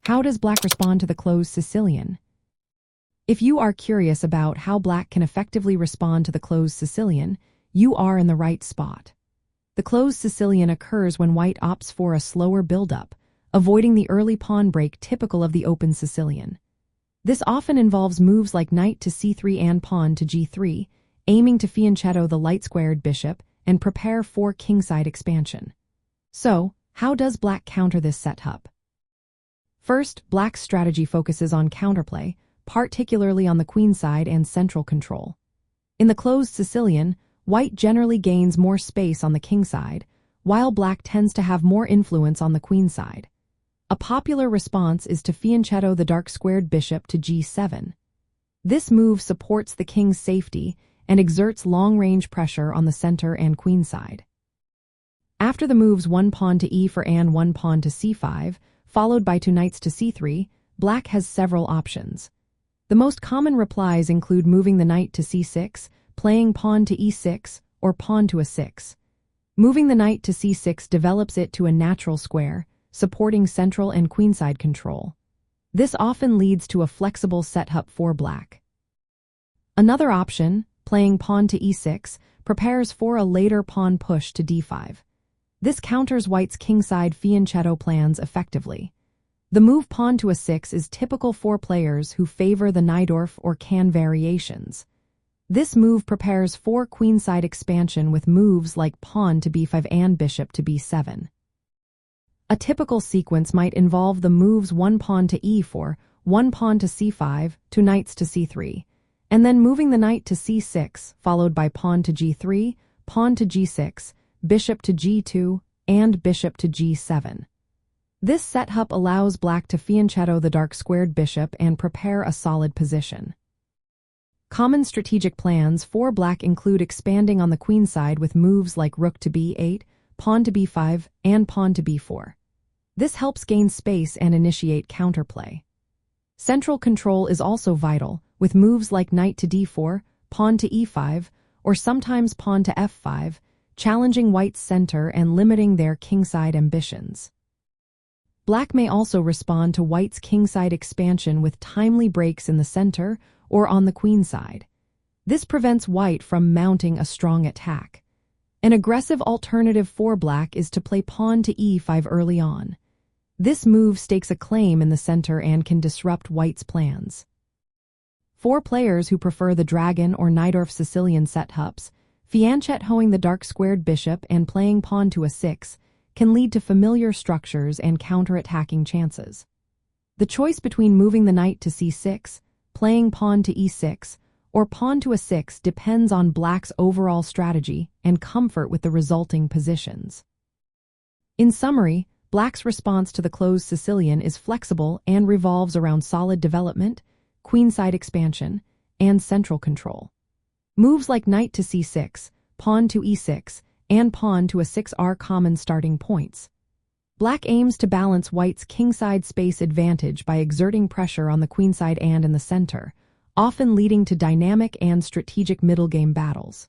How does black respond to the closed Sicilian? If you are curious about how black can effectively respond to the closed Sicilian, you are in the right spot. The closed Sicilian occurs when white opts for a slower buildup, avoiding the early pawn break typical of the open Sicilian. This often involves moves like knight to c3 and pawn to g3, aiming to fianchetto the light-squared bishop and prepare for kingside expansion. So, how does black counter this setup? First, black's strategy focuses on counterplay, particularly on the queenside and central control. In the closed Sicilian, white generally gains more space on the kingside, while black tends to have more influence on the queenside. A popular response is to fianchetto the dark-squared bishop to g7. This move supports the king's safety and exerts long-range pressure on the center and queenside. After the moves one pawn to e4 and one pawn to c5, followed by two knights to c3, black has several options. The most common replies include moving the knight to c6, playing pawn to e6, or pawn to a6. Moving the knight to c6 develops it to a natural square, supporting central and queenside control. This often leads to a flexible setup for black. Another option, playing pawn to e6, prepares for a later pawn push to d5. This counters white's kingside fianchetto plans effectively. The move pawn to a6 is typical for players who favor the Najdorf or can variations. This move prepares for queenside expansion with moves like pawn to b5 and bishop to b7. A typical sequence might involve the moves one pawn to e4, one pawn to c5, two knights to c3, and then moving the knight to c6, followed by pawn to g3, pawn to g6, bishop to g2, and bishop to g7. This setup allows black to fianchetto the dark-squared bishop and prepare a solid position. Common strategic plans for black include expanding on the queenside with moves like rook to b8, pawn to b5, and pawn to b4. This helps gain space and initiate counterplay. Central control is also vital, with moves like knight to d4, pawn to e5, or sometimes pawn to f5, challenging white's center and limiting their kingside ambitions. Black may also respond to white's kingside expansion with timely breaks in the center or on the queenside. This prevents white from mounting a strong attack. An aggressive alternative for black is to play pawn to e5 early on. This move stakes a claim in the center and can disrupt white's plans. For players who prefer the dragon or Najdorf Sicilian setups, fianchettoing the dark-squared bishop and playing pawn to a6 can lead to familiar structures and counter-attacking chances. The choice between moving the knight to c6, playing pawn to e6, or pawn to a6 depends on black's overall strategy and comfort with the resulting positions. In summary, black's response to the closed Sicilian is flexible and revolves around solid development, queenside expansion, and central control. Moves like knight to c6, pawn to e6, and pawn to a6 are common starting points. Black aims to balance white's kingside space advantage by exerting pressure on the queenside and in the center, often leading to dynamic and strategic middle game battles.